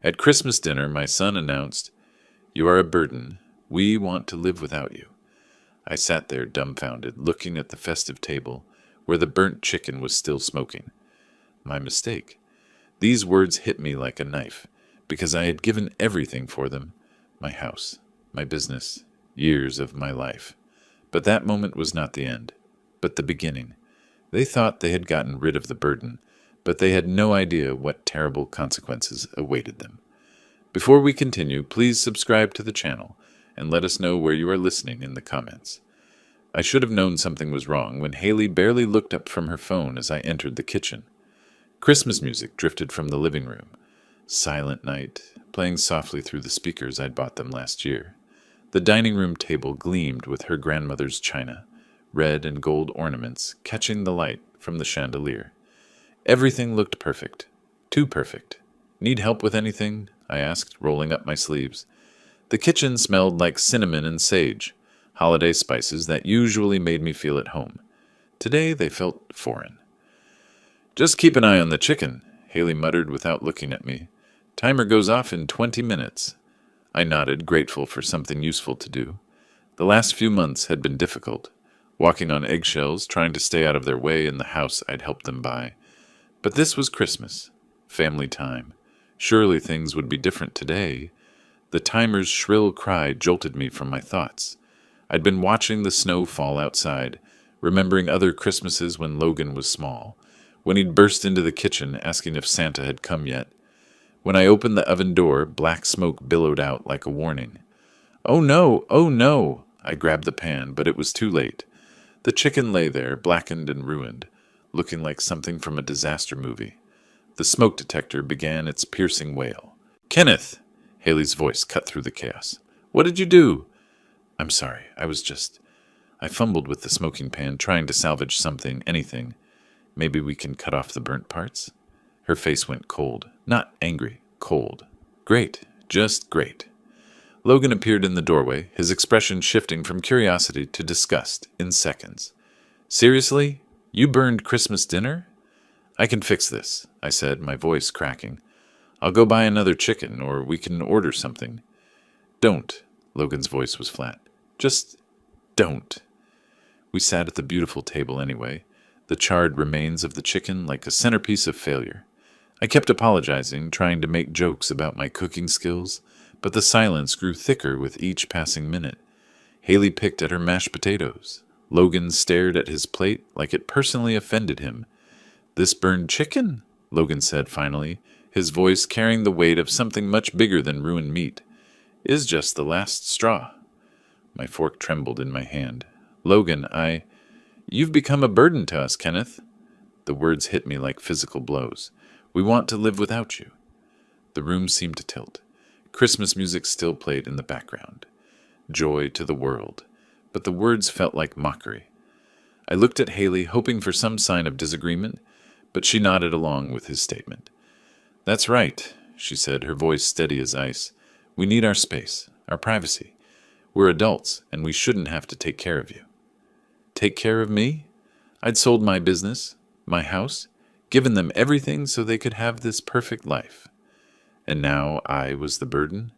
At Christmas dinner, my son announced, "You are a burden. We want to live without you." I sat there dumbfounded, looking at the festive table, where the burnt chicken was still smoking. My mistake. These words hit me like a knife, because I had given everything for them: my house, my business, years of my life. But that moment was not the end, but the beginning. They thought they had gotten rid of the burden, but they had no idea what terrible consequences awaited them. Before we continue, please subscribe to the channel and let us know where you are listening in the comments. I should have known something was wrong when Haley barely looked up from her phone as I entered the kitchen. Christmas music drifted from the living room. Silent Night, playing softly through the speakers I'd bought them last year. The dining room table gleamed with her grandmother's china, red and gold ornaments catching the light from the chandelier. Everything looked perfect. Too perfect. "Need help with anything?" I asked, rolling up my sleeves. The kitchen smelled like cinnamon and sage, holiday spices that usually made me feel at home. Today they felt foreign. "Just keep an eye on the chicken," Haley muttered without looking at me. "Timer goes off in 20 minutes. I nodded, grateful for something useful to do. The last few months had been difficult, walking on eggshells, trying to stay out of their way in the house I'd helped them buy. But this was Christmas, family time. Surely things would be different today. The timer's shrill cry jolted me from my thoughts. I'd been watching the snow fall outside, remembering other Christmases when Logan was small, when he'd burst into the kitchen asking if Santa had come yet. When I opened the oven door, black smoke billowed out like a warning. "Oh no! Oh no!" I grabbed the pan, but it was too late. The chicken lay there, blackened and ruined, looking like something from a disaster movie. The smoke detector began its piercing wail. "Kenneth!" Haley's voice cut through the chaos. "What did you do?" "I'm sorry. I fumbled with the smoking pan, trying to salvage something, anything. Maybe we can cut off the burnt parts?" Her face went cold. Not angry, cold. "Great. Just great." Logan appeared in the doorway, his expression shifting from curiosity to disgust in seconds. "Seriously? You burned Christmas dinner?" "I can fix this," I said, my voice cracking. "I'll go buy another chicken, or we can order something." "Don't." Logan's voice was flat. "Just don't." We sat at the beautiful table anyway, the charred remains of the chicken like a centerpiece of failure. I kept apologizing, trying to make jokes about my cooking skills, but the silence grew thicker with each passing minute. Haley picked at her mashed potatoes. Logan stared at his plate like it personally offended him. "This burned chicken," Logan said finally, his voice carrying the weight of something much bigger than ruined meat, "is just the last straw." My fork trembled in my hand. "Logan, You've become a burden to us, Kenneth." The words hit me like physical blows. "We want to live without you." The room seemed to tilt. Christmas music still played in the background. Joy to the world. But the words felt like mockery. I looked at Haley, hoping for some sign of disagreement, but she nodded along with his statement. "That's right," she said, her voice steady as ice. "We need our space, our privacy. We're adults, and we shouldn't have to take care of you." Take care of me? I'd sold my business, my house, given them everything so they could have this perfect life. And now I was the burden?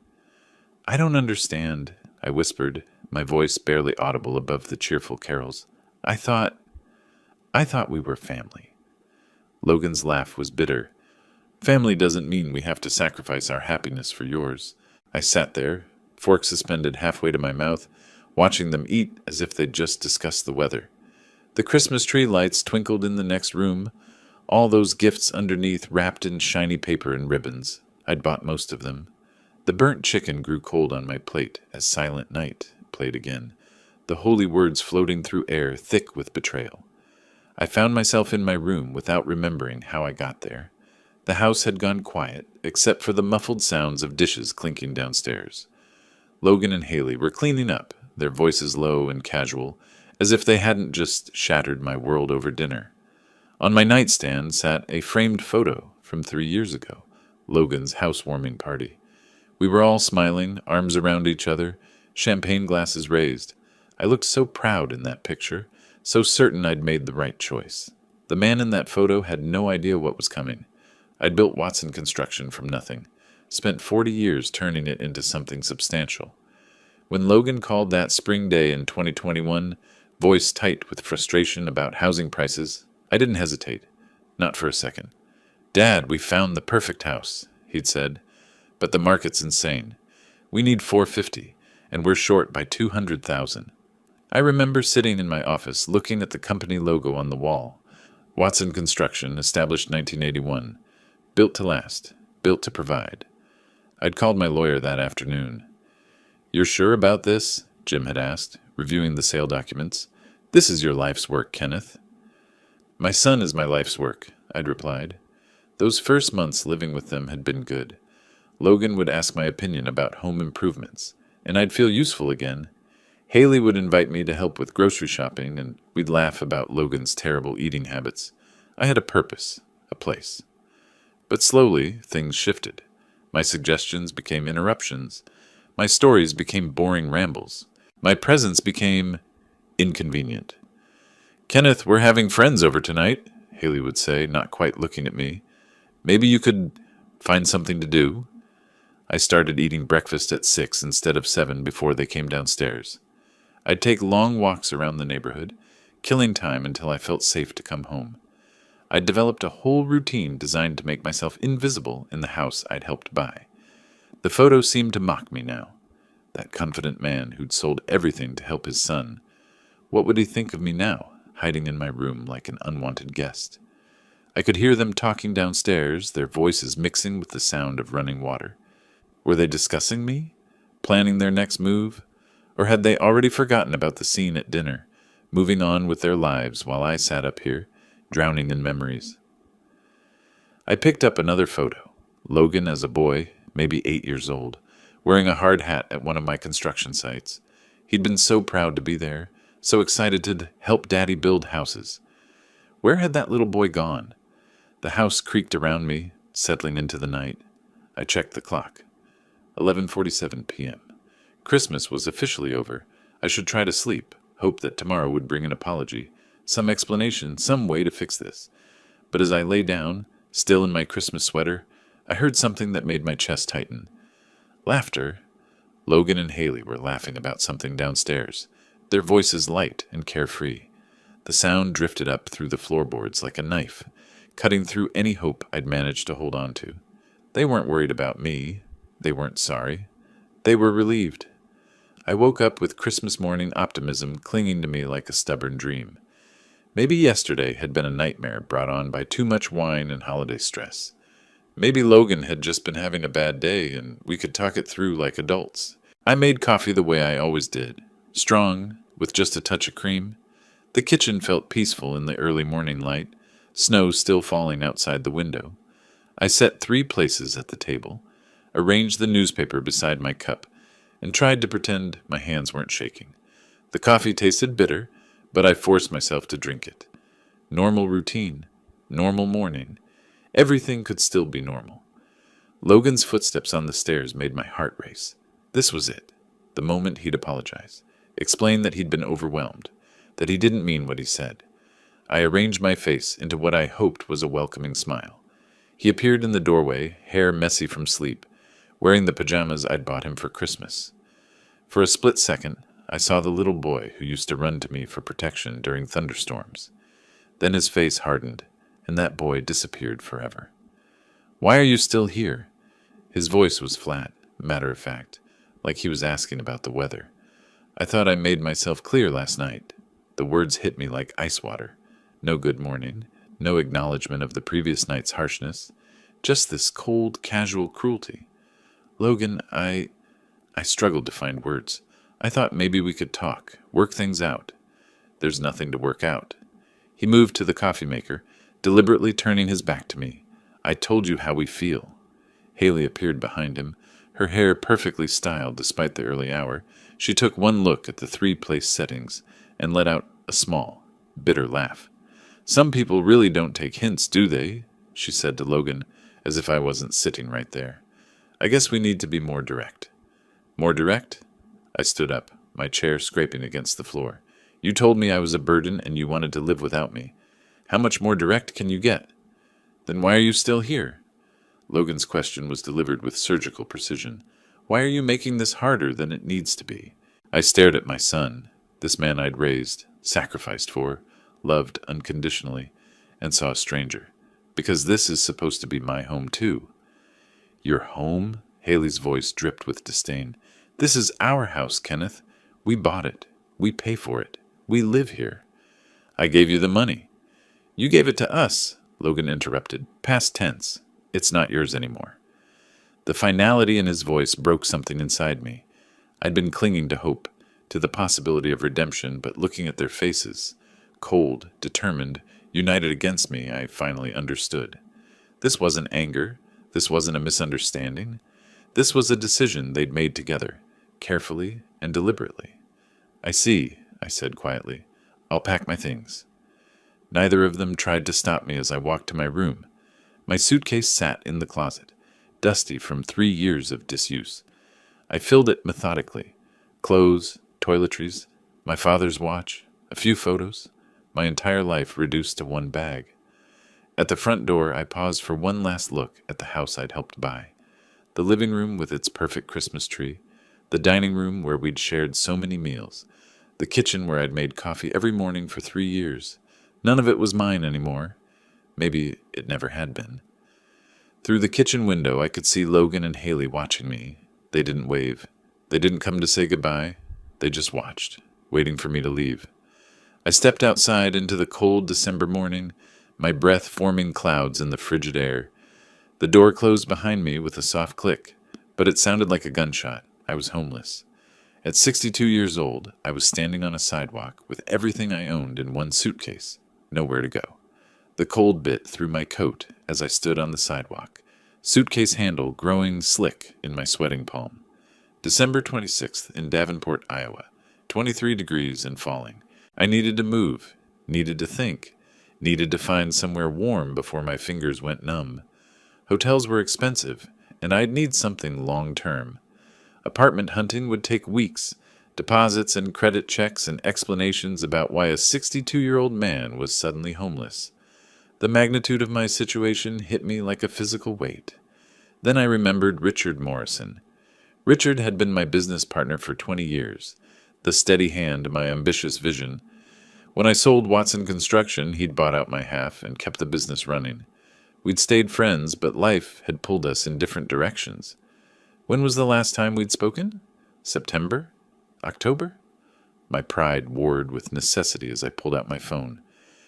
"I don't understand," I whispered, my voice barely audible above the cheerful carols. I thought we were family." Logan's laugh was bitter. "Family doesn't mean we have to sacrifice our happiness for yours." I sat there, fork suspended halfway to my mouth, watching them eat as if they'd just discussed the weather. The Christmas tree lights twinkled in the next room, all those gifts underneath wrapped in shiny paper and ribbons. I'd bought most of them. The burnt chicken grew cold on my plate as Silent Night played again, the holy words floating through air thick with betrayal. I found myself in my room without remembering how I got there. The house had gone quiet, except for the muffled sounds of dishes clinking downstairs. Logan and Haley were cleaning up, their voices low and casual, as if they hadn't just shattered my world over dinner. On my nightstand sat a framed photo from 3 years ago, Logan's housewarming party. We were all smiling, arms around each other, champagne glasses raised. I looked so proud in that picture, so certain I'd made the right choice. The man in that photo had no idea what was coming. I'd built Watson Construction from nothing. spent 40 years turning it into something substantial. When Logan called that spring day in 2021, voice tight with frustration about housing prices, I didn't hesitate. Not for a second. "Dad, we found the perfect house," he'd said, "but the market's insane. We need 450, and we're short by 200,000. I remember sitting in my office looking at the company logo on the wall. Watson Construction, established 1981. Built to last. Built to provide. I'd called my lawyer that afternoon. "You're sure about this?" Jim had asked, reviewing the sale documents. "This is your life's work, Kenneth." "My son is my life's work," I'd replied. Those first months living with them had been good. Logan would ask my opinion about home improvements, and I'd feel useful again. Haley would invite me to help with grocery shopping, and we'd laugh about Logan's terrible eating habits. I had a purpose, a place. But slowly, things shifted. My suggestions became interruptions. My stories became boring rambles. My presence became inconvenient. "Kenneth, we're having friends over tonight," Haley would say, not quite looking at me. "Maybe you could find something to do." I started eating breakfast at 6 instead of 7 before they came downstairs. I'd take long walks around the neighborhood, killing time until I felt safe to come home. I'd developed a whole routine designed to make myself invisible in the house I'd helped buy. The photo seemed to mock me now. That confident man who'd sold everything to help his son. What would he think of me now, hiding in my room like an unwanted guest? I could hear them talking downstairs, their voices mixing with the sound of running water. Were they discussing me? Planning their next move? Or had they already forgotten about the scene at dinner, moving on with their lives while I sat up here, drowning in memories? I picked up another photo. Logan as a boy, maybe 8 years old, wearing a hard hat at one of my construction sites. He'd been so proud to be there, so excited to help Daddy build houses. Where had that little boy gone? The house creaked around me, settling into the night. I checked the clock. 11:47 p.m. Christmas was officially over. I should try to sleep, hope that tomorrow would bring an apology, some explanation, some way to fix this. But as I lay down, still in my Christmas sweater, I heard something that made my chest tighten. Laughter. Logan and Haley were laughing about something downstairs, their voices light and carefree. The sound drifted up through the floorboards like a knife, cutting through any hope I'd managed to hold on to. They weren't worried about me. They weren't sorry. They were relieved. I woke up with Christmas morning optimism clinging to me like a stubborn dream. Maybe yesterday had been a nightmare brought on by too much wine and holiday stress. Maybe Logan had just been having a bad day and we could talk it through like adults. I made coffee the way I always did, strong, with just a touch of cream. The kitchen felt peaceful in the early morning light, snow still falling outside the window. I set 3 places at the table, arranged the newspaper beside my cup, and tried to pretend my hands weren't shaking. The coffee tasted bitter, but I forced myself to drink it. Normal routine, normal morning. Everything could still be normal. Logan's footsteps on the stairs made my heart race. This was it, the moment he'd apologize, explain that he'd been overwhelmed, that he didn't mean what he said. I arranged my face into what I hoped was a welcoming smile. He appeared in the doorway, hair messy from sleep, wearing the pajamas I'd bought him for Christmas. For a split second, I saw the little boy who used to run to me for protection during thunderstorms. Then his face hardened, and that boy disappeared forever. "Why are you still here?" His voice was flat, matter-of-fact, like he was asking about the weather. I thought I made myself clear last night. The words hit me like ice water. No good morning, no acknowledgement of the previous night's harshness, just this cold, casual cruelty. "Logan, I struggled to find words. I thought maybe we could talk, work things out. There's nothing to work out." He moved to the coffee maker, deliberately turning his back to me. "I told you how we feel." Haley appeared behind him, her hair perfectly styled despite the early hour. She took one look at the 3-place settings and let out a small, bitter laugh. "Some people really don't take hints, do they?" she said to Logan, as if I wasn't sitting right there. "I guess we need to be more direct." "More direct?" I stood up, my chair scraping against the floor. "You told me I was a burden and you wanted to live without me. How much more direct can you get?" "Then why are you still here?" Logan's question was delivered with surgical precision. Why are you making this harder than it needs to be? I stared at my son, this man I'd raised, sacrificed for, loved unconditionally, and saw a stranger. Because this is supposed to be my home, too. Your home? Haley's voice dripped with disdain. This is our house, Kenneth. We bought it. We pay for it. We live here. I gave you the money. You gave it to us, Logan interrupted. Past tense. It's not yours anymore. The finality in his voice broke something inside me. I'd been clinging to hope, to the possibility of redemption, but looking at their faces, cold, determined, united against me, I finally understood. This wasn't anger. This wasn't a misunderstanding. This was a decision they'd made together, carefully and deliberately. I see, I said quietly. I'll pack my things. Neither of them tried to stop me as I walked to my room. My suitcase sat in the closet, dusty from 3 years of disuse. I filled it methodically. Clothes, toiletries, my father's watch, a few photos, my entire life reduced to one bag. At the front door, I paused for one last look at the house I'd helped buy. The living room with its perfect Christmas tree, the dining room where we'd shared so many meals, the kitchen where I'd made coffee every morning for 3 years. None of it was mine anymore. Maybe it never had been. Through the kitchen window, I could see Logan and Haley watching me. They didn't wave. They didn't come to say goodbye. They just watched, waiting for me to leave. I stepped outside into the cold December morning, my breath forming clouds in the frigid air. The door closed behind me with a soft click, but it sounded like a gunshot. I was homeless. At 62 years old, I was standing on a sidewalk with everything I owned in one suitcase. Nowhere to go. The cold bit through my coat as I stood on the sidewalk, suitcase handle growing slick in my sweating palm. December 26th in Davenport, Iowa, 23 degrees and falling. I needed to move, needed to think, needed to find somewhere warm before my fingers went numb. Hotels were expensive, and I'd need something long-term. Apartment hunting would take weeks, deposits and credit checks and explanations about why a 62-year-old man was suddenly homeless. The magnitude of my situation hit me like a physical weight. Then I remembered Richard Morrison. Richard had been my business partner for 20 years, the steady hand, my ambitious vision. When I sold Watson Construction, he'd bought out my half and kept the business running. We'd stayed friends, but life had pulled us in different directions. When was the last time we'd spoken? September? October? My pride warred with necessity as I pulled out my phone.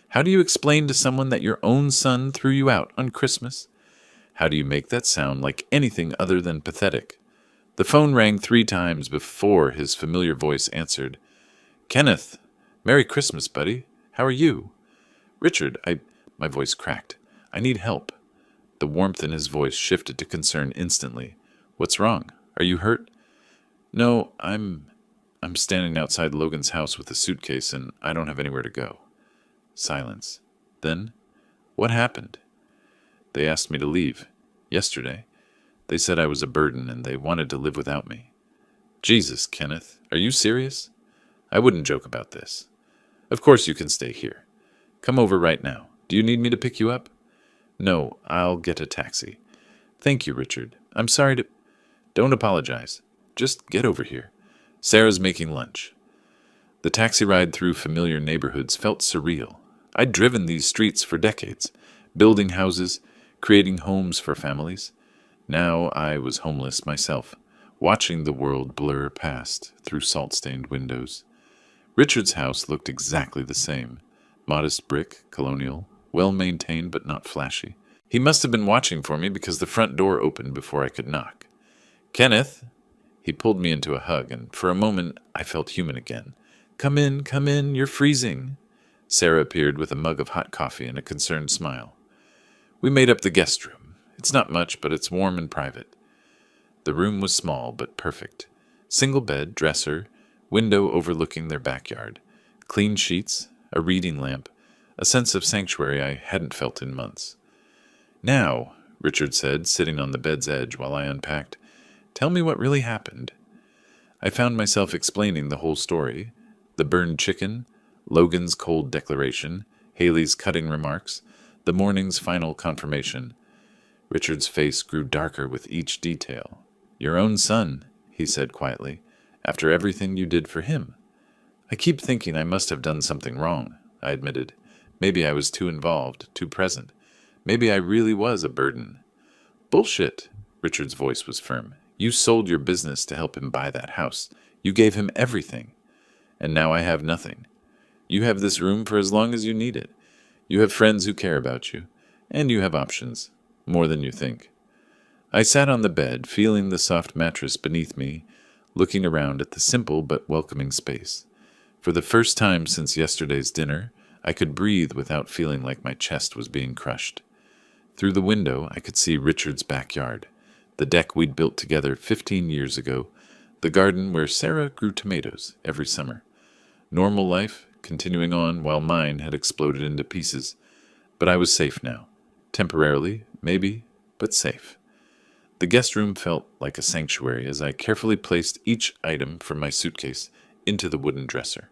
How do you explain to someone that your own son threw you out on Christmas? How do you make that sound like anything other than pathetic? The phone rang 3 times before his familiar voice answered. Kenneth, Merry Christmas, buddy. How are you? Richard, my voice cracked. I need help. The warmth in his voice shifted to concern instantly. What's wrong? Are you hurt? No, I'm standing outside Logan's house with a suitcase and I don't have anywhere to go. Silence. Then, what happened? They asked me to leave. Yesterday. They said I was a burden and they wanted to live without me. Jesus, Kenneth, are you serious? I wouldn't joke about this. Of course you can stay here. Come over right now. Do you need me to pick you up? No, I'll get a taxi. Thank you, Richard. I'm sorry to... Don't apologize. Just get over here. Sarah's making lunch. The taxi ride through familiar neighborhoods felt surreal. I'd driven these streets for decades, building houses, creating homes for families. Now I was homeless myself, watching the world blur past through salt-stained windows. Richard's house looked exactly the same. Modest brick, colonial, well-maintained but not flashy. He must have been watching for me because the front door opened before I could knock. Kenneth! He pulled me into a hug, and for a moment I felt human again. Come in, you're freezing. Sarah appeared with a mug of hot coffee and a concerned smile. We made up the guest room. It's not much, but it's warm and private. The room was small but perfect. Single bed, dresser, window overlooking their backyard, clean sheets, a reading lamp, a sense of sanctuary I hadn't felt in months. Now, Richard said, sitting on the bed's edge while I unpacked, tell me what really happened. I found myself explaining the whole story. The burned chicken, Logan's cold declaration, Haley's cutting remarks, the morning's final confirmation. Richard's face grew darker with each detail. Your own son, he said quietly, after everything you did for him. I keep thinking I must have done something wrong, I admitted. Maybe I was too involved, too present. Maybe I really was a burden. Bullshit. Richard's voice was firm. You sold your business to help him buy that house. You gave him everything. And now I have nothing. You have this room for as long as you need it. You have friends who care about you. And you have options. More than you think. I sat on the bed, feeling the soft mattress beneath me, looking around at the simple but welcoming space. For the first time since yesterday's dinner, I could breathe without feeling like my chest was being crushed. Through the window, I could see Richard's backyard, the deck we'd built together 15 years ago, the garden where Sarah grew tomatoes every summer. Normal life, continuing on while mine had exploded into pieces. But I was safe now. Temporarily, maybe, but safe. The guest room felt like a sanctuary as I carefully placed each item from my suitcase into the wooden dresser.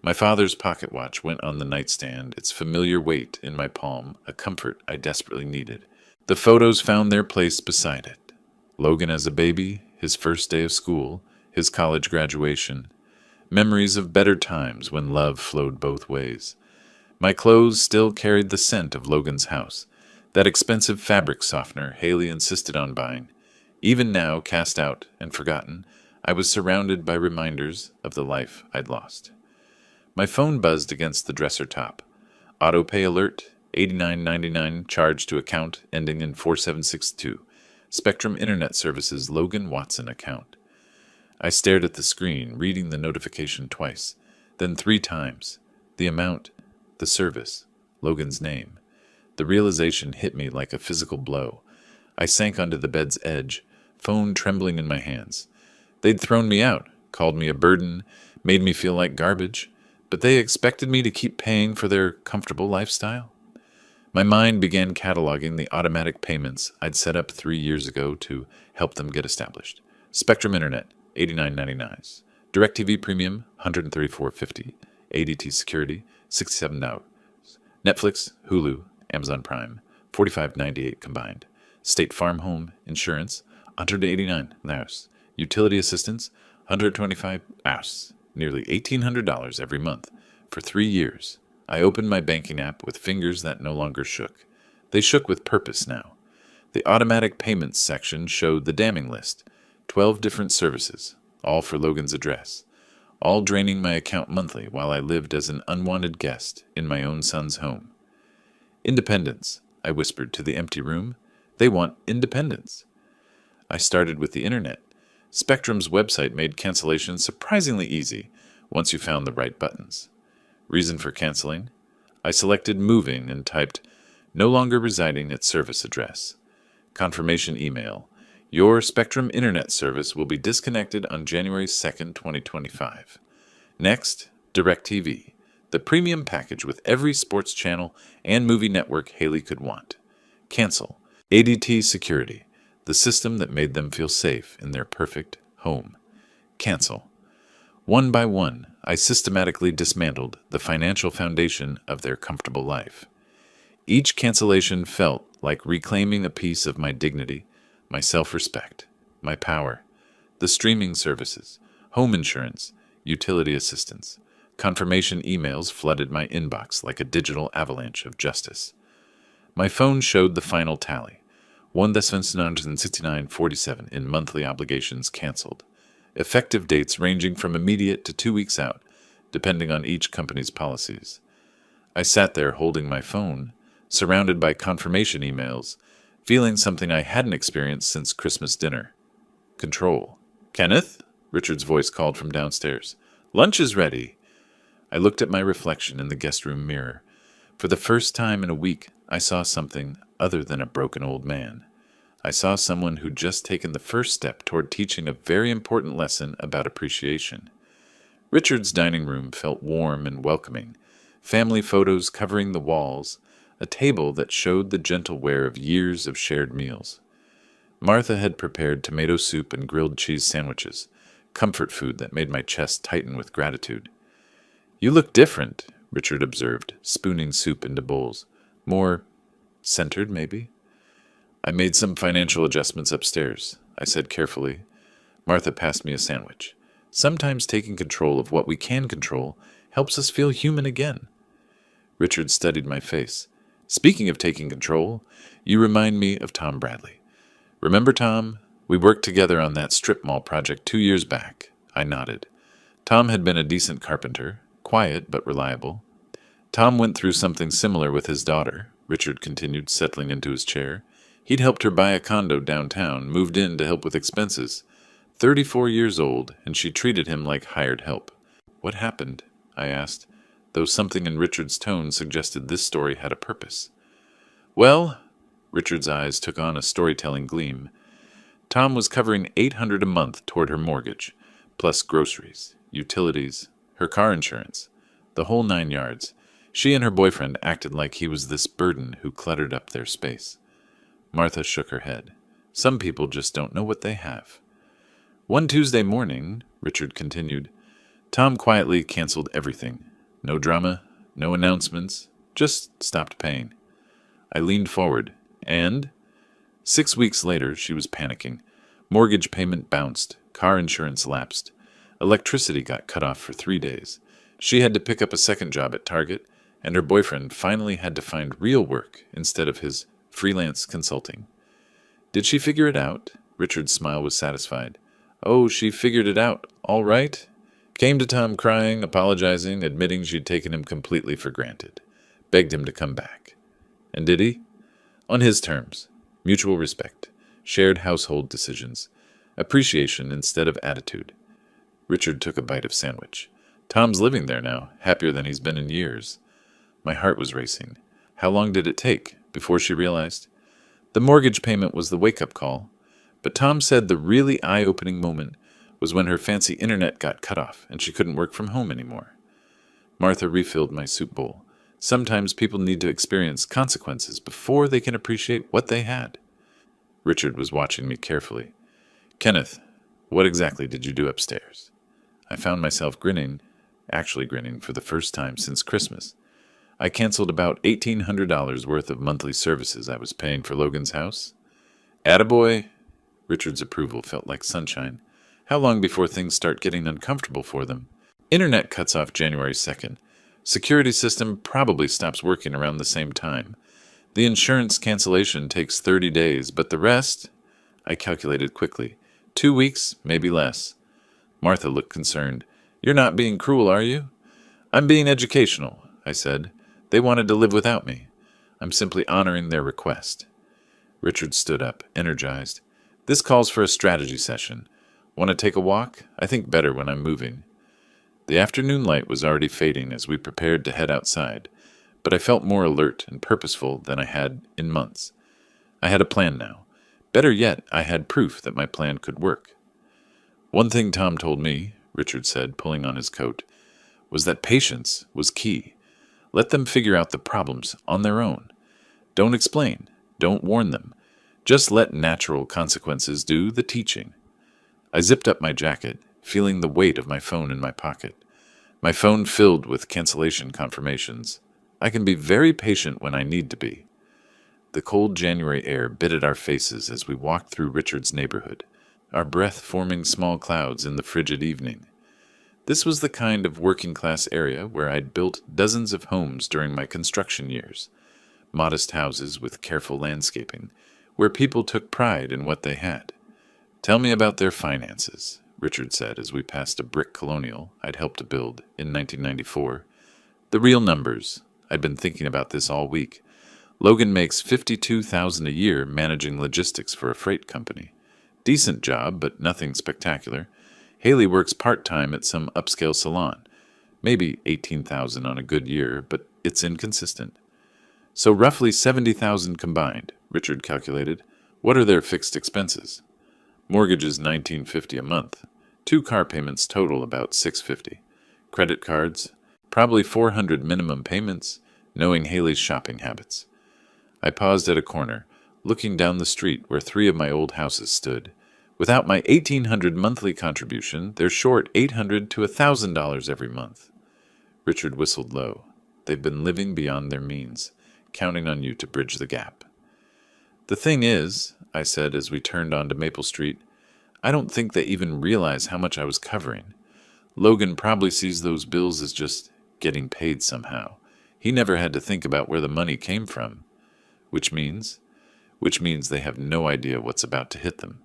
My father's pocket watch went on the nightstand, its familiar weight in my palm, a comfort I desperately needed. The photos found their place beside it. Logan as a baby, his first day of school, his college graduation. Memories of better times when love flowed both ways. My clothes still carried the scent of Logan's house, that expensive fabric softener Haley insisted on buying. Even now, cast out and forgotten, I was surrounded by reminders of the life I'd lost. My phone buzzed against the dresser top. Autopay alert, $89.99 charge to account ending in 4762. Spectrum Internet Services Logan Watson account. I stared at the screen, reading the notification twice, then 3 times. The amount, the service, Logan's name. The realization hit me like a physical blow. I sank onto the bed's edge, phone trembling in my hands. They'd thrown me out, called me a burden, made me feel like garbage, but they expected me to keep paying for their comfortable lifestyle? My mind began cataloging the automatic payments I'd set up 3 years ago to help them get established. Spectrum Internet, $89.99. DirecTV Premium, $134.50. ADT Security, $67. Netflix, Hulu, Amazon Prime, $45.98 combined. State Farm Home Insurance, $189. Utility Assistance, $125. Nearly $1,800 every month for 3 years. I opened my banking app with fingers that no longer shook. They shook with purpose now. The automatic payments section showed the damning list. 12 different services, all for Logan's address. All draining my account monthly while I lived as an unwanted guest in my own son's home. Independence, I whispered to the empty room. They want independence. I started with the internet. Spectrum's website made cancellation surprisingly easy once you found the right buttons. Reason for canceling? I selected moving and typed, no longer residing at service address. Confirmation email. Your Spectrum Internet service will be disconnected on January 2nd, 2025. Next, DirecTV, the premium package with every sports channel and movie network Haley could want. Cancel. ADT Security, the system that made them feel safe in their perfect home. Cancel. One by one, I systematically dismantled the financial foundation of their comfortable life. Each cancellation felt like reclaiming a piece of my dignity, my self-respect, my power. The streaming services, home insurance, utility assistance, confirmation emails flooded my inbox like a digital avalanche of justice. My phone showed the final tally, $1,969.47 in monthly obligations canceled. Effective dates ranging from immediate to 2 weeks out, depending on each company's policies. I sat there holding my phone, surrounded by confirmation emails, feeling something I hadn't experienced since Christmas dinner. Control. Kenneth? Richard's voice called from downstairs. Lunch is ready. I looked at my reflection in the guest room mirror. For the first time in a week, I saw something other than a broken old man. I saw someone who'd just taken the first step toward teaching a very important lesson about appreciation. Richard's dining room felt warm and welcoming, family photos covering the walls, a table that showed the gentle wear of years of shared meals. Martha had prepared tomato soup and grilled cheese sandwiches, comfort food that made my chest tighten with gratitude. You look different, Richard observed, spooning soup into bowls. More centered, maybe? I made some financial adjustments upstairs, I said carefully. Martha passed me a sandwich. Sometimes taking control of what we can control helps us feel human again. Richard studied my face. Speaking of taking control, you remind me of Tom Bradley. Remember Tom? We worked together on that strip mall project 2 years back. I nodded. Tom had been a decent carpenter, quiet but reliable. Tom went through something similar with his daughter, Richard continued, settling into his chair. He'd helped her buy a condo downtown, moved in to help with expenses. 34 years old, and she treated him like hired help. What happened? I asked, though something in Richard's tone suggested this story had a purpose. Well, Richard's eyes took on a storytelling gleam. Tom was covering $800 a month toward her mortgage, plus groceries, utilities, her car insurance, the whole 9 yards. She and her boyfriend acted like he was this burden who cluttered up their space. Martha shook her head. Some people just don't know what they have. One Tuesday morning, Richard continued, Tom quietly canceled everything. No drama, no announcements, just stopped paying. I leaned forward, and 6 weeks later she was panicking. Mortgage payment bounced, car insurance lapsed. Electricity got cut off for 3 days. She had to pick up a second job at Target, and her boyfriend finally had to find real work instead of his freelance consulting. Did she figure it out? Richard's smile was satisfied. Oh, she figured it out, all right. Came to Tom crying, apologizing, admitting she'd taken him completely for granted. Begged him to come back. And did he? On his terms. Mutual respect. Shared household decisions. Appreciation instead of attitude. Richard took a bite of sandwich. Tom's living there now, happier than he's been in years. My heart was racing. How long did it take before she realized? The mortgage payment was the wake-up call. But Tom said the really eye-opening moment was when her fancy internet got cut off and she couldn't work from home anymore. Martha refilled my soup bowl. Sometimes people need to experience consequences before they can appreciate what they had. Richard was watching me carefully. Kenneth, what exactly did you do upstairs? I found myself actually grinning for the first time since Christmas. I canceled about $1,800 worth of monthly services I was paying for Logan's house. Attaboy! Richard's approval felt like sunshine. How long before things start getting uncomfortable for them? Internet cuts off January 2nd. Security system probably stops working around the same time. The insurance cancellation takes 30 days, but the rest? I calculated quickly. 2 weeks, maybe less. Martha looked concerned. You're not being cruel, are you? I'm being educational, I said. They wanted to live without me. I'm simply honoring their request. Richard stood up, energized. This calls for a strategy session. Want to take a walk? I think better when I'm moving. The afternoon light was already fading as we prepared to head outside, but I felt more alert and purposeful than I had in months. I had a plan now. Better yet, I had proof that my plan could work. One thing Tom told me, Richard said, pulling on his coat, was that patience was key. Let them figure out the problems on their own. Don't explain. Don't warn them. Just let natural consequences do the teaching. I zipped up my jacket, feeling the weight of my phone in my pocket. My phone filled with cancellation confirmations. I can be very patient when I need to be. The cold January air bit at our faces as we walked through Richard's neighborhood, our breath forming small clouds in the frigid evening. This was the kind of working-class area where I'd built dozens of homes during my construction years. Modest houses with careful landscaping, where people took pride in what they had. Tell me about their finances, Richard said as we passed a brick colonial I'd helped to build in 1994. The real numbers. I'd been thinking about this all week. Logan makes $52,000 a year managing logistics for a freight company. Decent job, but nothing spectacular. Haley works part-time at some upscale salon. Maybe $18,000 on a good year, but it's inconsistent. So roughly $70,000 combined, Richard calculated. What are their fixed expenses? Mortgage is $1,950 a month. 2 car payments total about $650. Credit cards, probably $400 minimum payments, knowing Haley's shopping habits. I paused at a corner, looking down the street where 3 of my old houses stood. Without my $1,800 monthly contribution, they're short $800 to $1,000 every month. Richard whistled low. They've been living beyond their means, counting on you to bridge the gap. The thing is, I said as we turned onto Maple Street, I don't think they even realize how much I was covering. Logan probably sees those bills as just getting paid somehow. He never had to think about where the money came from, which means they have no idea what's about to hit them.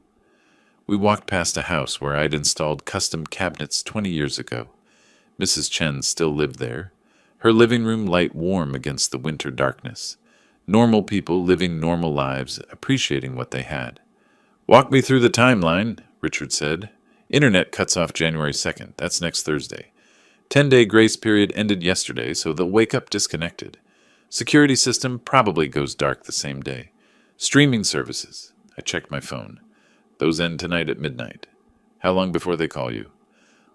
We walked past a house where I'd installed custom cabinets 20 years ago. Mrs. Chen still lived there, her living room light warm against the winter darkness. Normal people living normal lives, appreciating what they had. Walk me through the timeline, Richard said. Internet cuts off January 2nd. That's next Thursday. 10-day grace period ended yesterday, so they'll wake up disconnected. Security system probably goes dark the same day. Streaming services. I checked my phone. Those end tonight at midnight. How long before they call you?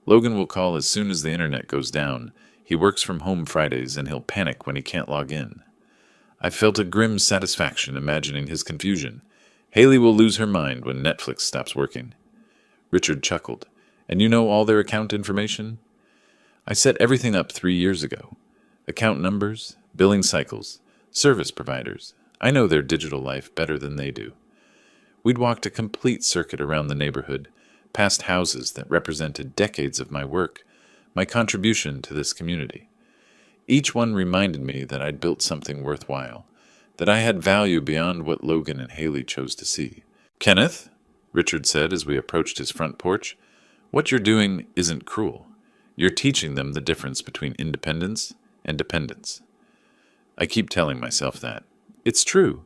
Logan will call as soon as the internet goes down. He works from home Fridays, and he'll panic when he can't log in. I felt a grim satisfaction imagining his confusion. Haley will lose her mind when Netflix stops working. Richard chuckled. And you know all their account information? I set everything up 3 years ago. Account numbers, billing cycles, service providers. I know their digital life better than they do. We'd walked a complete circuit around the neighborhood, past houses that represented decades of my work, my contribution to this community. Each one reminded me that I'd built something worthwhile, that I had value beyond what Logan and Haley chose to see. Kenneth, Richard said as we approached his front porch, what you're doing isn't cruel. You're teaching them the difference between independence and dependence. I keep telling myself that. It's true.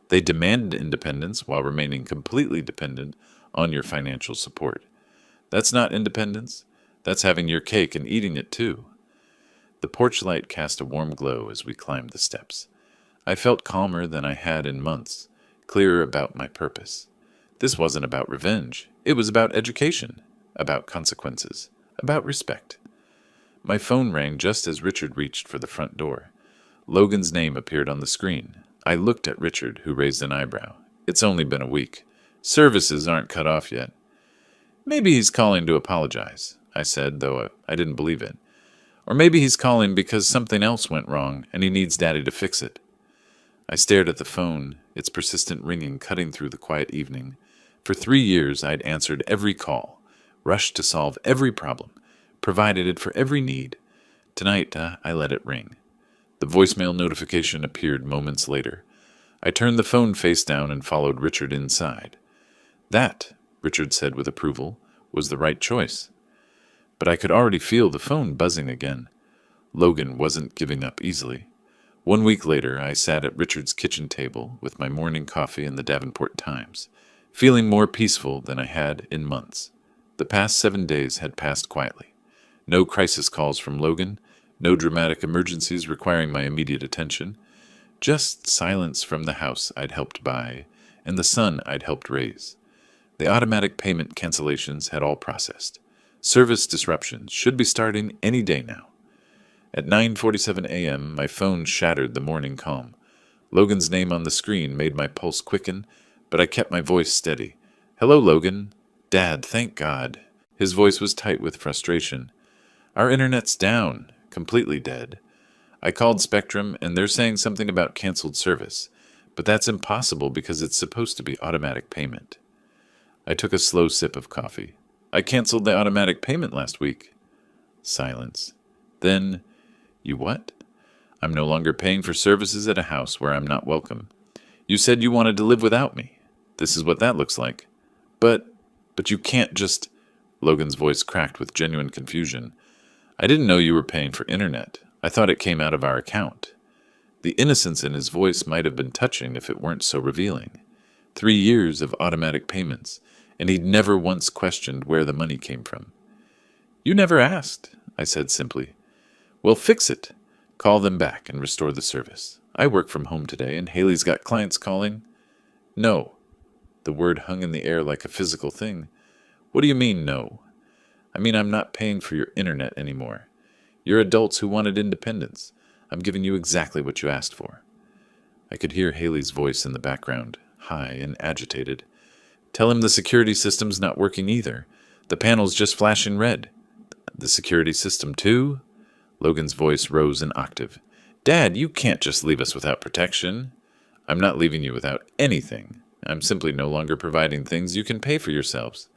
They demanded independence while remaining completely dependent on your financial support. That's not independence. That's having your cake and eating it too. The porch light cast a warm glow as we climbed the steps. I felt calmer than I had in months, clearer about my purpose. This wasn't about revenge. It was about education, about consequences, about respect. My phone rang just as Richard reached for the front door. Logan's name appeared on the screen. I looked at Richard, who raised an eyebrow. It's only been a week. Services aren't cut off yet. Maybe he's calling to apologize, I said, though I didn't believe it. Or maybe he's calling because something else went wrong and he needs Daddy to fix it. I stared at the phone, its persistent ringing cutting through the quiet evening. For 3 years, I'd answered every call, rushed to solve every problem, provided it for every need. Tonight, I let it ring. The voicemail notification appeared moments later. I turned the phone face down and followed Richard inside. That, Richard said with approval, was the right choice. But I could already feel the phone buzzing again. Logan wasn't giving up easily. 1 week later, I sat at Richard's kitchen table with my morning coffee and the Davenport Times, feeling more peaceful than I had in months. The past 7 days had passed quietly. No crisis calls from Logan, no dramatic emergencies requiring my immediate attention, just silence from the house I'd helped buy and the son I'd helped raise. The automatic payment cancellations had all processed. Service disruptions should be starting any day now. At 9:47 a.m., my phone shattered the morning calm. Logan's name on the screen made my pulse quicken, but I kept my voice steady. Hello, Logan. Dad, thank God. His voice was tight with frustration. Our internet's down, completely dead. I called Spectrum, and they're saying something about canceled service, but that's impossible because it's supposed to be automatic payment. I took a slow sip of coffee. I canceled the automatic payment last week. Silence. Then, you what? I'm no longer paying for services at a house where I'm not welcome. You said you wanted to live without me. This is what that looks like. But you can't just... Logan's voice cracked with genuine confusion. I didn't know you were paying for internet. I thought it came out of our account. The innocence in his voice might have been touching if it weren't so revealing. 3 years of automatic payments, and he'd never once questioned where the money came from. You never asked, I said simply. Well, fix it. Call them back and restore the service. I work from home today, and Haley's got clients calling. No. The word hung in the air like a physical thing. What do you mean, no? I mean, I'm not paying for your internet anymore. You're adults who wanted independence. I'm giving you exactly what you asked for. I could hear Haley's voice in the background, high and agitated. Tell him the security system's not working either. The panel's just flashing red. The security system too? Logan's voice rose an octave. Dad, you can't just leave us without protection. I'm not leaving you without anything. I'm simply no longer providing things you can pay for yourselves.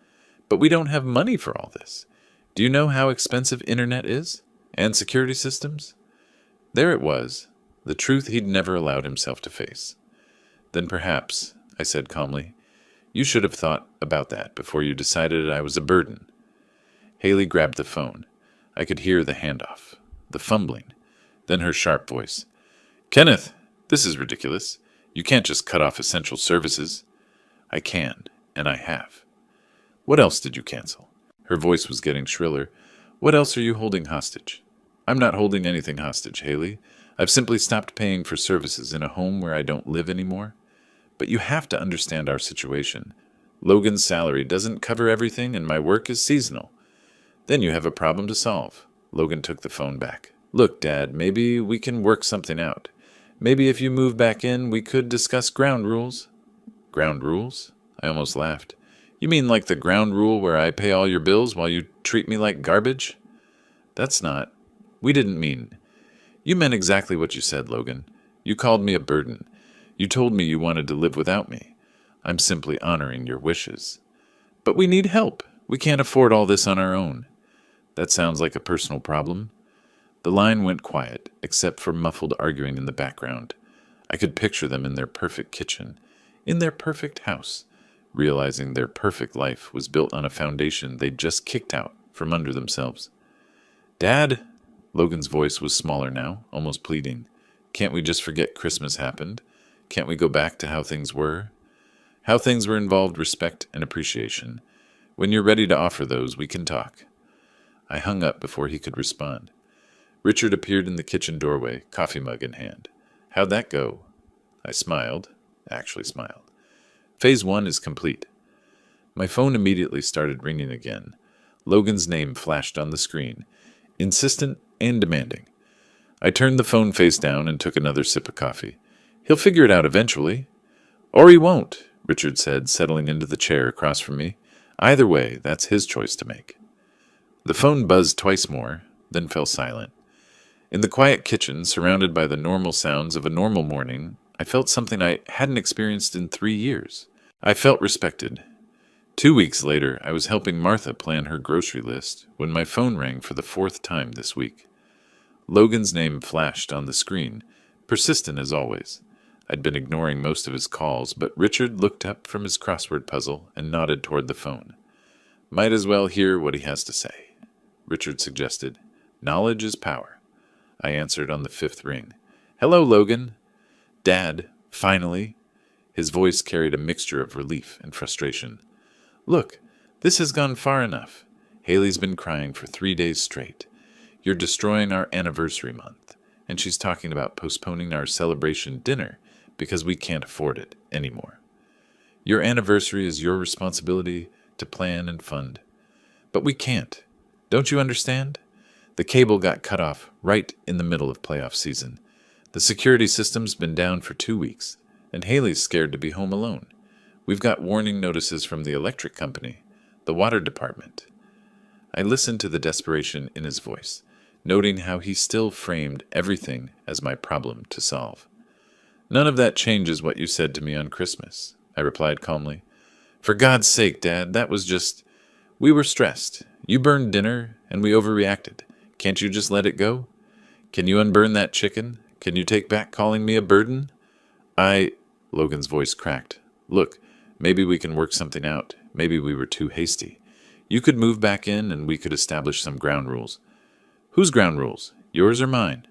But we don't have money for all this. Do you know how expensive internet is? And security systems? There it was, the truth he'd never allowed himself to face. Then perhaps, I said calmly, you should have thought about that before you decided I was a burden. Haley grabbed the phone. I could hear the handoff, the fumbling, then her sharp voice. Kenneth, this is ridiculous. You can't just cut off essential services. I can, and I have. What else did you cancel? Her voice was getting shriller. What else are you holding hostage? I'm not holding anything hostage, Haley. I've simply stopped paying for services in a home where I don't live anymore. But you have to understand our situation. Logan's salary doesn't cover everything, and my work is seasonal. Then you have a problem to solve. Logan took the phone back. Look, Dad, maybe we can work something out. Maybe if you move back in, we could discuss ground rules. Ground rules? I almost laughed. You mean like the ground rule where I pay all your bills while you treat me like garbage? That's not. We didn't mean. You meant exactly what you said, Logan. You called me a burden. You told me you wanted to live without me. I'm simply honoring your wishes. But we need help. We can't afford all this on our own. That sounds like a personal problem. The line went quiet, except for muffled arguing in the background. I could picture them in their perfect kitchen, in their perfect house, realizing their perfect life was built on a foundation they'd just kicked out from under themselves. Dad? Logan's voice was smaller now, almost pleading. Can't we just forget Christmas happened? Can't we go back to how things were? How things were involved respect and appreciation. When you're ready to offer those, we can talk. I hung up before he could respond. Richard appeared in the kitchen doorway, coffee mug in hand. How'd that go? I smiled, actually smiled. Phase 1 is complete. My phone immediately started ringing again. Logan's name flashed on the screen, insistent and demanding. I turned the phone face down and took another sip of coffee. He'll figure it out eventually. Or he won't, Richard said, settling into the chair across from me. Either way, that's his choice to make. The phone buzzed twice more, then fell silent. In the quiet kitchen, surrounded by the normal sounds of a normal morning, I felt something I hadn't experienced in 3 years. I felt respected. 2 weeks later, I was helping Martha plan her grocery list when my phone rang for the 4th time this week. Logan's name flashed on the screen, persistent as always. I'd been ignoring most of his calls, but Richard looked up from his crossword puzzle and nodded toward the phone. Might as well hear what he has to say. Richard suggested, Knowledge is power. I answered on the 5th ring. Hello, Logan. Dad, finally. His voice carried a mixture of relief and frustration. Look, this has gone far enough. Haley's been crying for 3 days straight. You're destroying our anniversary month, and she's talking about postponing our celebration dinner because we can't afford it anymore. Your anniversary is your responsibility to plan and fund. But we can't. Don't you understand? The cable got cut off right in the middle of playoff season. The security system's been down for 2 weeks, and Haley's scared to be home alone. We've got warning notices from the electric company, the water department. I listened to the desperation in his voice, noting how he still framed everything as my problem to solve. None of that changes what you said to me on Christmas, I replied calmly. For God's sake, Dad, that was just... We were stressed. You burned dinner, and we overreacted. Can't you just let it go? Can you unburn that chicken? Can you take back calling me a burden? Logan's voice cracked. Look, maybe we can work something out. Maybe we were too hasty. You could move back in, and we could establish some ground rules. Whose ground rules? Yours or mine?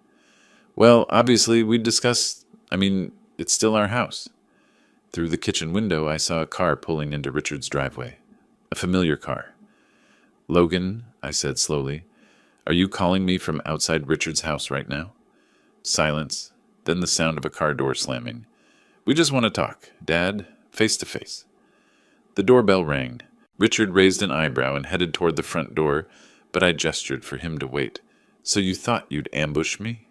Well, obviously, we'd discuss... it's still our house. Through the kitchen window, I saw a car pulling into Richard's driveway. A familiar car. Logan, I said slowly, are you calling me from outside Richard's house right now? Silence, then the sound of a car door slamming. We just want to talk, Dad, face to face. The doorbell rang. Richard raised an eyebrow and headed toward the front door, but I gestured for him to wait. So you thought you'd ambush me?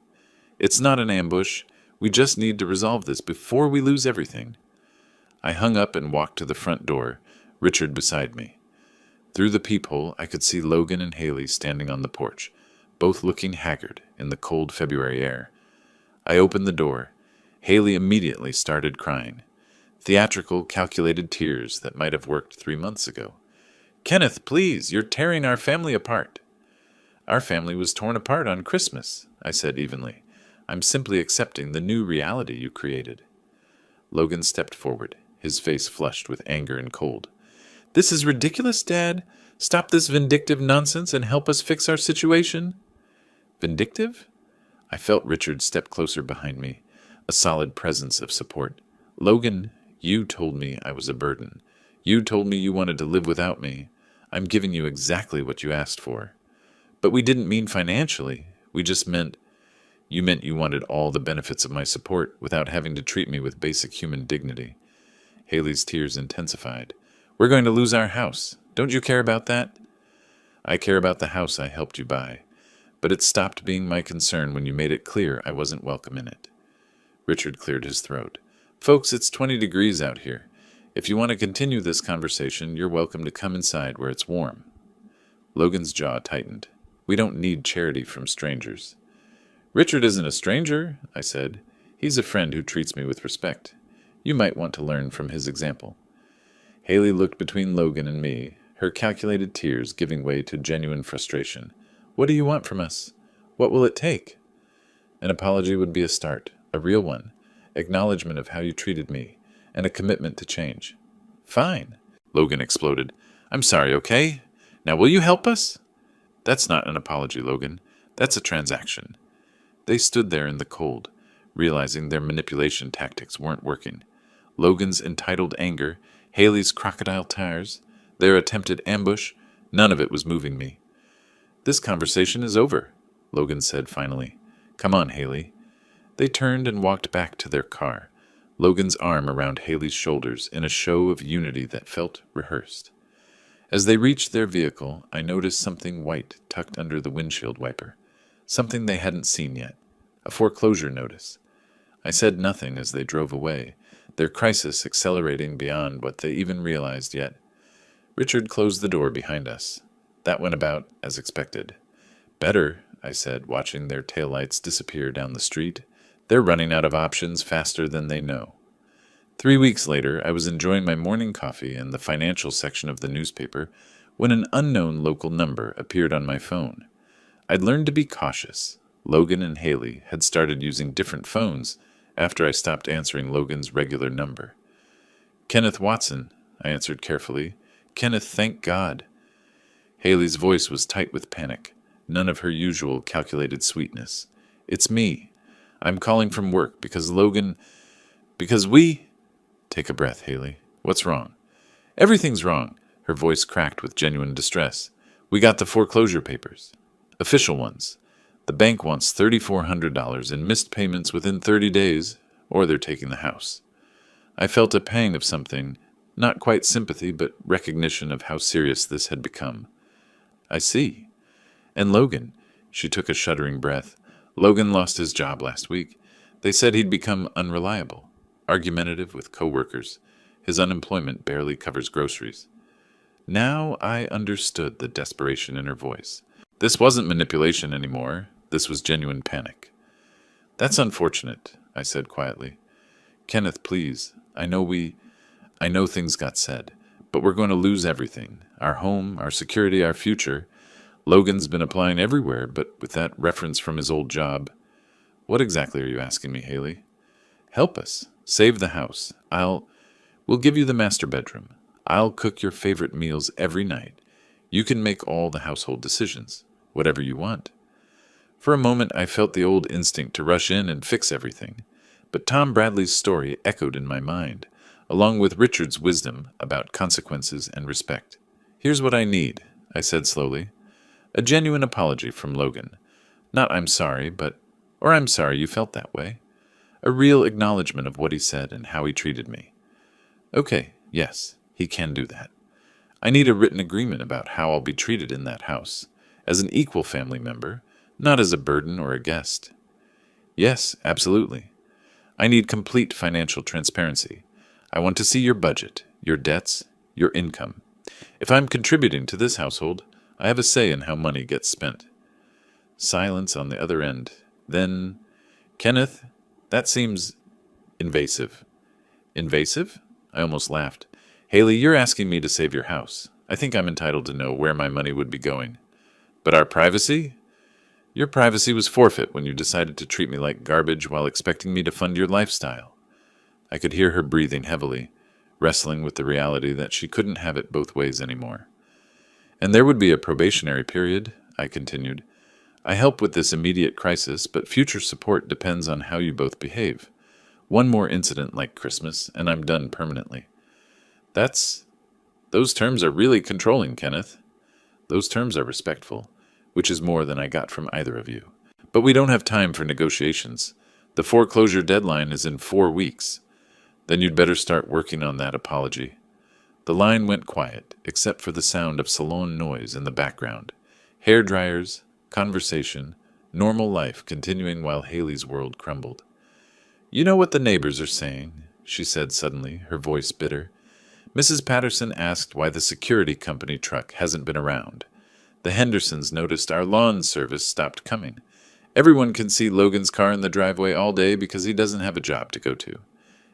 It's not an ambush. We just need to resolve this before we lose everything. I hung up and walked to the front door, Richard beside me. Through the peephole, I could see Logan and Haley standing on the porch, both looking haggard in the cold February air. I opened the door. Haley immediately started crying. Theatrical, calculated tears that might have worked 3 months ago. Kenneth, please, you're tearing our family apart. Our family was torn apart on Christmas, I said evenly. I'm simply accepting the new reality you created. Logan stepped forward, his face flushed with anger and cold. This is ridiculous, Dad. Stop this vindictive nonsense and help us fix our situation. Vindictive? I felt Richard step closer behind me, a solid presence of support. Logan, you told me I was a burden. You told me you wanted to live without me. I'm giving you exactly what you asked for. But we didn't mean financially. We just meant you wanted all the benefits of my support without having to treat me with basic human dignity. Haley's tears intensified. We're going to lose our house. Don't you care about that? I care about the house I helped you buy, but it stopped being my concern when you made it clear I wasn't welcome in it. Richard cleared his throat. Folks, it's 20 degrees out here. If you want to continue this conversation, you're welcome to come inside where it's warm. Logan's jaw tightened. We don't need charity from strangers. Richard isn't a stranger, I said. He's a friend who treats me with respect. You might want to learn from his example. Haley looked between Logan and me, her calculated tears giving way to genuine frustration. What do you want from us? What will it take? An apology would be a start, a real one, acknowledgement of how you treated me, and a commitment to change. Fine, Logan exploded. I'm sorry, okay? Now will you help us? That's not an apology, Logan. That's a transaction. They stood there in the cold, realizing their manipulation tactics weren't working. Logan's entitled anger, Haley's crocodile tears, their attempted ambush, none of it was moving me. This conversation is over, Logan said finally. Come on, Haley. They turned and walked back to their car, Logan's arm around Haley's shoulders in a show of unity that felt rehearsed. As they reached their vehicle, I noticed something white tucked under the windshield wiper, something they hadn't seen yet, a foreclosure notice. I said nothing as they drove away, their crisis accelerating beyond what they even realized yet. Richard closed the door behind us. That went about as expected. Better, I said, watching their taillights disappear down the street. They're running out of options faster than they know. 3 weeks later, I was enjoying my morning coffee in the financial section of the newspaper when an unknown local number appeared on my phone. I'd learned to be cautious. Logan and Haley had started using different phones after I stopped answering Logan's regular number. Kenneth Watson, I answered carefully. Kenneth, thank God. Haley's voice was tight with panic, none of her usual calculated sweetness. It's me. I'm calling from work because we... Take a breath, Haley. What's wrong? Everything's wrong. Her voice cracked with genuine distress. We got the foreclosure papers. Official ones. The bank wants $3,400 in missed payments within 30 days, or they're taking the house. I felt a pang of something, not quite sympathy, but recognition of how serious this had become. I see. And Logan, she took a shuddering breath. Logan lost his job last week. They said he'd become unreliable, argumentative with coworkers. His unemployment barely covers groceries. Now I understood the desperation in her voice. This wasn't manipulation anymore. This was genuine panic. That's unfortunate, I said quietly. Kenneth, please. I know things got said, but we're going to lose everything. Our home, our security, our future. Logan's been applying everywhere, but with that reference from his old job. What exactly are you asking me, Haley? Help us. Save the house. We'll give you the master bedroom. I'll cook your favorite meals every night. You can make all the household decisions, whatever you want. For a moment, I felt the old instinct to rush in and fix everything, but Tom Bradley's story echoed in my mind, along with Richard's wisdom about consequences and respect. Here's what I need, I said slowly. A genuine apology from Logan. Not I'm sorry, or I'm sorry you felt that way. A real acknowledgement of what he said and how he treated me. Okay, yes, he can do that. I need a written agreement about how I'll be treated in that house, as an equal family member, not as a burden or a guest. Yes, absolutely. I need complete financial transparency. I want to see your budget, your debts, your income. If I'm contributing to this household, I have a say in how money gets spent. Silence on the other end. Then, Kenneth, that seems Invasive. Invasive? I almost laughed. Haley, you're asking me to save your house. I think I'm entitled to know where my money would be going. But our privacy? Your privacy was forfeit when you decided to treat me like garbage while expecting me to fund your lifestyle. I could hear her breathing heavily, wrestling with the reality that she couldn't have it both ways anymore. And there would be a probationary period, I continued. I help with this immediate crisis, but future support depends on how you both behave. One more incident like Christmas, and I'm done permanently. Those terms are really controlling, Kenneth. Those terms are respectful, which is more than I got from either of you. But we don't have time for negotiations. The foreclosure deadline is in 4 weeks. Then you'd better start working on that apology. The line went quiet, except for the sound of salon noise in the background. Hair dryers, conversation, normal life continuing while Haley's world crumbled. You know what the neighbors are saying, she said suddenly, her voice bitter. Mrs. Patterson asked why the security company truck hasn't been around. The Hendersons noticed our lawn service stopped coming. Everyone can see Logan's car in the driveway all day because he doesn't have a job to go to.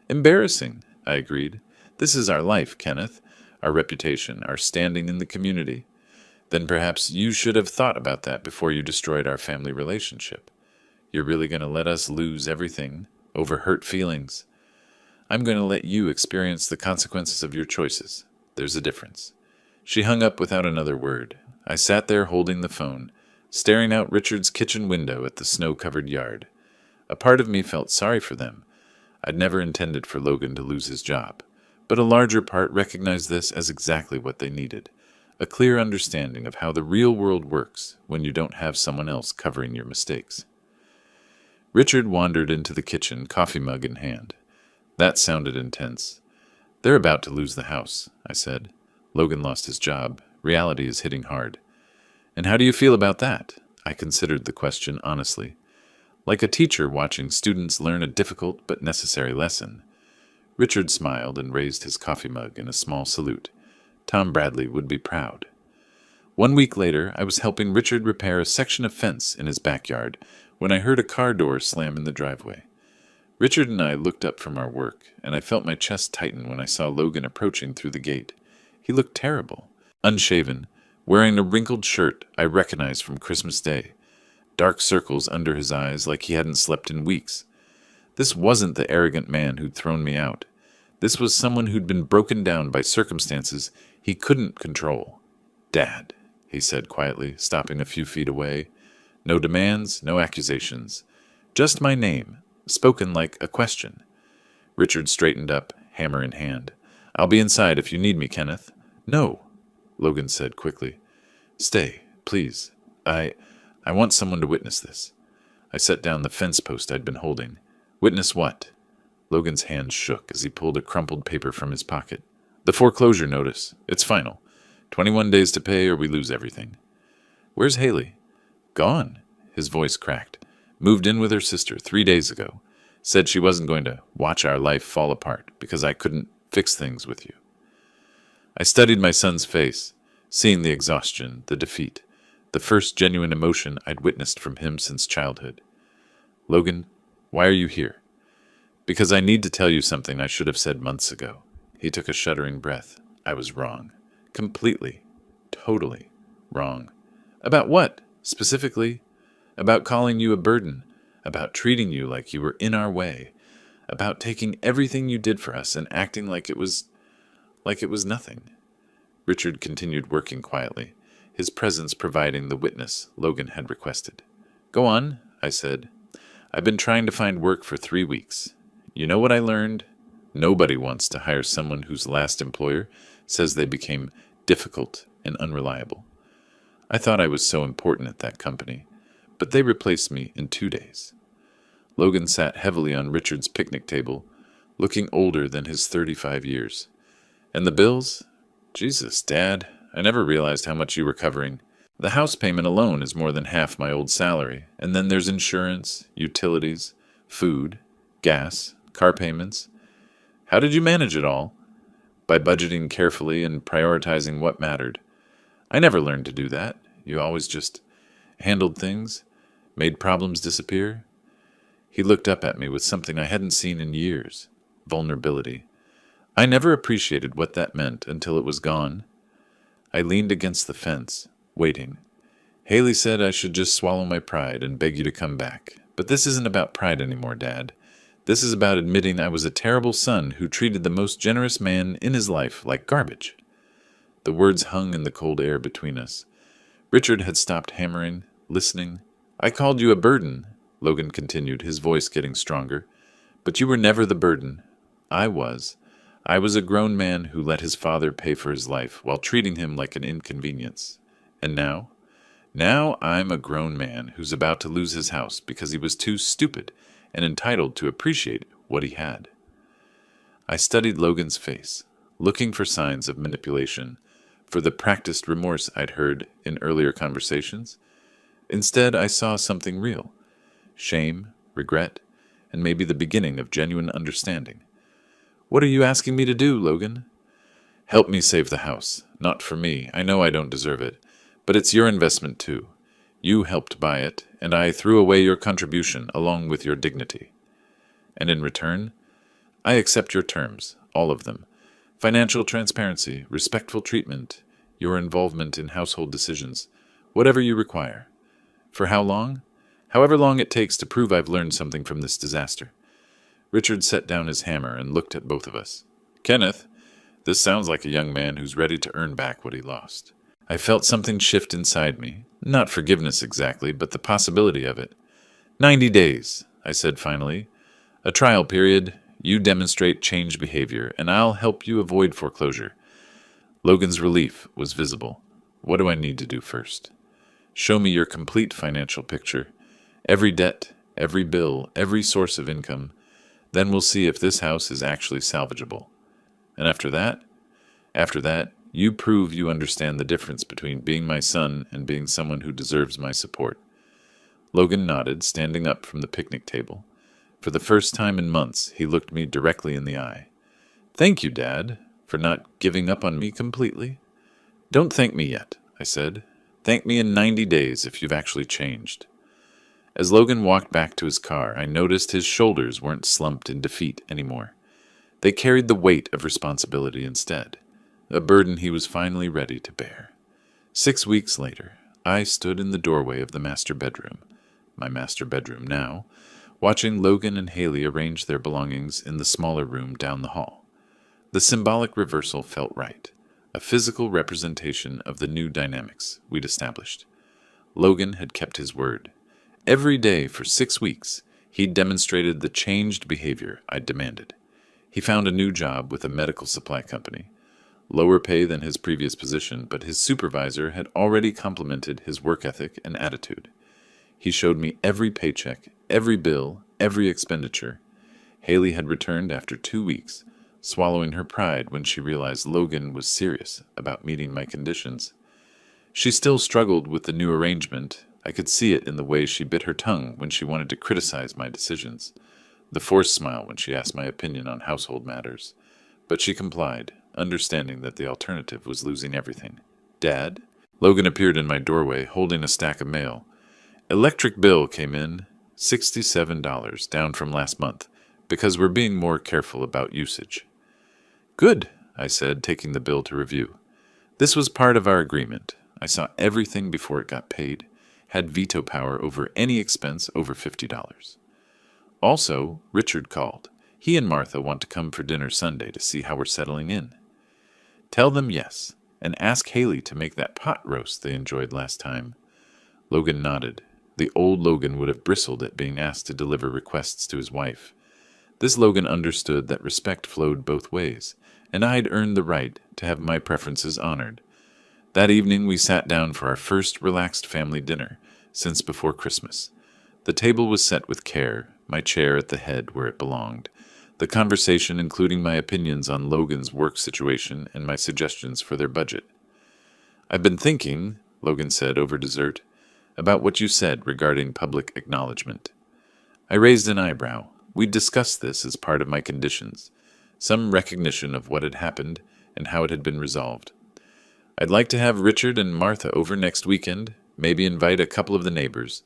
Embarrassing, I agreed. This is our life, Kenneth, our reputation, our standing in the community. Then perhaps you should have thought about that before you destroyed our family relationship. You're really going to let us lose everything over hurt feelings? I'm going to let you experience the consequences of your choices. There's a difference. She hung up without another word. I sat there holding the phone, staring out Richard's kitchen window at the snow-covered yard. A part of me felt sorry for them. I'd never intended for Logan to lose his job, but a larger part recognized this as exactly what they needed, a clear understanding of how the real world works when you don't have someone else covering your mistakes. Richard wandered into the kitchen, coffee mug in hand. That sounded intense. They're about to lose the house, I said. Logan lost his job. Reality is hitting hard. And how do you feel about that? I considered the question honestly. Like a teacher watching students learn a difficult but necessary lesson. Richard smiled and raised his coffee mug in a small salute. Tom Bradley would be proud. 1 week later, I was helping Richard repair a section of fence in his backyard when I heard a car door slam in the driveway. Richard and I looked up from our work, and I felt my chest tighten when I saw Logan approaching through the gate. He looked terrible. Unshaven, wearing a wrinkled shirt I recognized from Christmas Day. Dark circles under his eyes like he hadn't slept in weeks. This wasn't the arrogant man who'd thrown me out. This was someone who'd been broken down by circumstances he couldn't control. Dad, he said quietly, stopping a few feet away. No demands, no accusations. Just my name, spoken like a question. Richard straightened up, hammer in hand. I'll be inside if you need me, Kenneth. No, Logan said quickly. Stay, please. I want someone to witness this. I set down the fence post I'd been holding. Witness what? Logan's hand shook as he pulled a crumpled paper from his pocket. The foreclosure notice. It's final. 21 days to pay or we lose everything. Where's Haley? Gone. His voice cracked. Moved in with her sister 3 days ago. Said she wasn't going to watch our life fall apart because I couldn't fix things with you. I studied my son's face, seeing the exhaustion, the defeat, the first genuine emotion I'd witnessed from him since childhood. Logan, why are you here? Because I need to tell you something I should have said months ago. He took a shuddering breath. I was wrong. Completely. Totally wrong. About what, specifically? About calling you a burden. About treating you like you were in our way. About taking everything you did for us and acting like it was nothing. Richard continued working quietly, his presence providing the witness Logan had requested. Go on, I said. I've been trying to find work for 3 weeks. You know what I learned? Nobody wants to hire someone whose last employer says they became difficult and unreliable. I thought I was so important at that company, but they replaced me in 2 days. Logan sat heavily on Richard's picnic table, looking older than his 35 years. And the bills? Jesus, Dad, I never realized how much you were covering. The house payment alone is more than half my old salary, and then there's insurance, utilities, food, gas, car payments. How did you manage it all? By budgeting carefully and prioritizing what mattered. I never learned to do that. You always just handled things, made problems disappear. He looked up at me with something I hadn't seen in years: vulnerability. I never appreciated what that meant until it was gone. I leaned against the fence, waiting. Haley said I should just swallow my pride and beg you to come back. But this isn't about pride anymore, Dad. This is about admitting I was a terrible son who treated the most generous man in his life like garbage. The words hung in the cold air between us. Richard had stopped hammering, listening. I called you a burden, Logan continued, his voice getting stronger. But you were never the burden. I was. I was a grown man who let his father pay for his life while treating him like an inconvenience. And now? Now I'm a grown man who's about to lose his house because he was too stupid and entitled to appreciate what he had. I studied Logan's face, looking for signs of manipulation, for the practiced remorse I'd heard in earlier conversations. Instead, I saw something real: shame, regret, and maybe the beginning of genuine understanding. What are you asking me to do, Logan? Help me save the house. Not for me. I know I don't deserve it. But it's your investment, too. You helped buy it, and I threw away your contribution along with your dignity. And in return, I accept your terms, all of them. Financial transparency, respectful treatment, your involvement in household decisions, whatever you require. For how long? However long it takes to prove I've learned something from this disaster. Richard set down his hammer and looked at both of us. Kenneth, this sounds like a young man who's ready to earn back what he lost. I felt something shift inside me. Not forgiveness exactly, but the possibility of it. 90 days, I said finally. A trial period. You demonstrate changed behavior, and I'll help you avoid foreclosure. Logan's relief was visible. What do I need to do first? Show me your complete financial picture. Every debt, every bill, every source of income. Then we'll see if this house is actually salvageable. And after that, you prove you understand the difference between being my son and being someone who deserves my support. Logan nodded, standing up from the picnic table. For the first time in months, he looked me directly in the eye. Thank you, Dad, for not giving up on me completely. Don't thank me yet, I said. Thank me in 90 days if you've actually changed. As Logan walked back to his car, I noticed his shoulders weren't slumped in defeat anymore. They carried the weight of responsibility instead, a burden he was finally ready to bear. 6 weeks later, I stood in the doorway of the master bedroom, my master bedroom now, watching Logan and Haley arrange their belongings in the smaller room down the hall. The symbolic reversal felt right, a physical representation of the new dynamics we'd established. Logan had kept his word. Every day for 6 weeks, he'd demonstrated the changed behavior I'd demanded. He found a new job with a medical supply company. Lower pay than his previous position, but his supervisor had already complimented his work ethic and attitude. He showed me every paycheck, every bill, every expenditure. Haley had returned after 2 weeks, swallowing her pride when she realized Logan was serious about meeting my conditions. She still struggled with the new arrangement. I could see it in the way she bit her tongue when she wanted to criticize my decisions, the forced smile when she asked my opinion on household matters. But she complied, understanding that the alternative was losing everything. Dad? Logan appeared in my doorway, holding a stack of mail. Electric bill came in, $67, down from last month, because we're being more careful about usage. Good, I said, taking the bill to review. This was part of our agreement. I saw everything before it got paid, had veto power over any expense over $50. Also, Richard called. He and Martha want to come for dinner Sunday to see how we're settling in. Tell them yes, and ask Haley to make that pot roast they enjoyed last time. Logan nodded. The old Logan would have bristled at being asked to deliver requests to his wife. This Logan understood that respect flowed both ways, and I'd earned the right to have my preferences honored. That evening we sat down for our first relaxed family dinner since before Christmas. The table was set with care, my chair at the head where it belonged, the conversation including my opinions on Logan's work situation and my suggestions for their budget. I've been thinking, Logan said over dessert, about what you said regarding public acknowledgement. I raised an eyebrow. We'd discussed this as part of my conditions, some recognition of what had happened and how it had been resolved. I'd like to have Richard and Martha over next weekend, maybe invite a couple of the neighbors.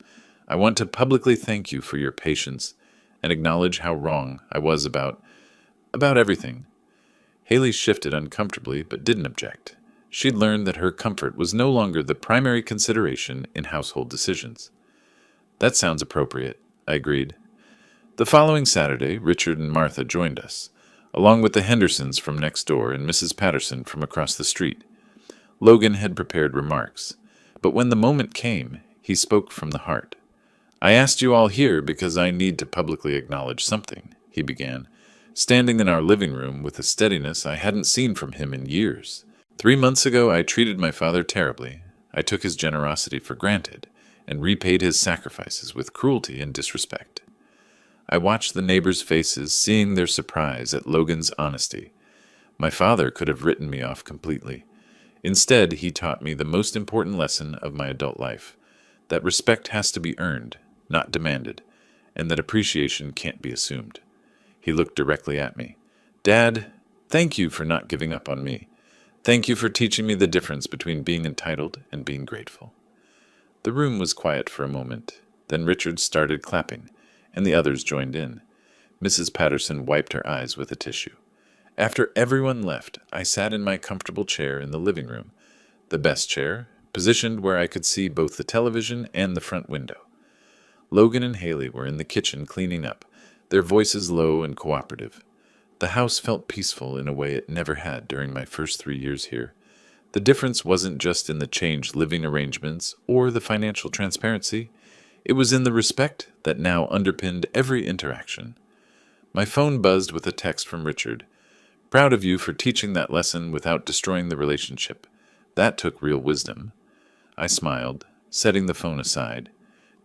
I want to publicly thank you for your patience and acknowledge how wrong I was about everything. Haley shifted uncomfortably but didn't object. She'd learned that her comfort was no longer the primary consideration in household decisions. That sounds appropriate, I agreed. The following Saturday, Richard and Martha joined us, along with the Hendersons from next door and Mrs. Patterson from across the street. Logan had prepared remarks, but when the moment came, he spoke from the heart. I asked you all here because I need to publicly acknowledge something, he began, standing in our living room with a steadiness I hadn't seen from him in years. 3 months ago, I treated my father terribly. I took his generosity for granted and repaid his sacrifices with cruelty and disrespect. I watched the neighbors' faces, seeing their surprise at Logan's honesty. My father could have written me off completely. Instead, he taught me the most important lesson of my adult life, that respect has to be earned, not demanded, and that appreciation can't be assumed. He looked directly at me. Dad, thank you for not giving up on me. Thank you for teaching me the difference between being entitled and being grateful. The room was quiet for a moment. Then Richard started clapping, and the others joined in. Mrs. Patterson wiped her eyes with a tissue. After everyone left, I sat in my comfortable chair in the living room, the best chair, positioned where I could see both the television and the front window. Logan and Haley were in the kitchen cleaning up, their voices low and cooperative. The house felt peaceful in a way it never had during my first 3 years here. The difference wasn't just in the changed living arrangements or the financial transparency. It was in the respect that now underpinned every interaction. My phone buzzed with a text from Richard. Proud of you for teaching that lesson without destroying the relationship. That took real wisdom. I smiled, setting the phone aside.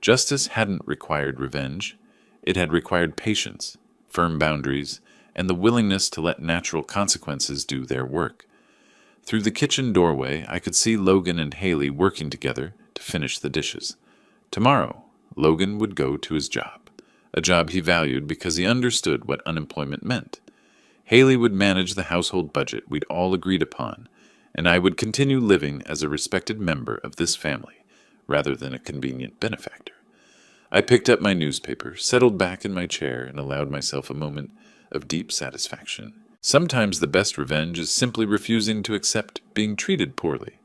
Justice hadn't required revenge. It had required patience, firm boundaries, and the willingness to let natural consequences do their work. Through the kitchen doorway, I could see Logan and Haley working together to finish the dishes. Tomorrow, Logan would go to his job, a job he valued because he understood what unemployment meant. Haley would manage the household budget we'd all agreed upon, and I would continue living as a respected member of this family, rather than a convenient benefactor. I picked up my newspaper, settled back in my chair, and allowed myself a moment of deep satisfaction. Sometimes the best revenge is simply refusing to accept being treated poorly.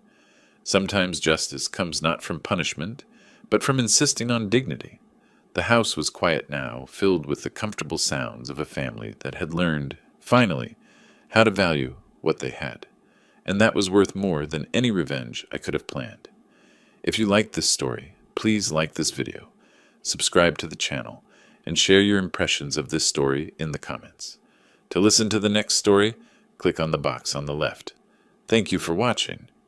Sometimes justice comes not from punishment, but from insisting on dignity. The house was quiet now, filled with the comfortable sounds of a family that had learned, finally, how to value what they had. And that was worth more than any revenge I could have planned. If you liked this story, please like this video, subscribe to the channel, and share your impressions of this story in the comments. To listen to the next story, click on the box on the left. Thank you for watching.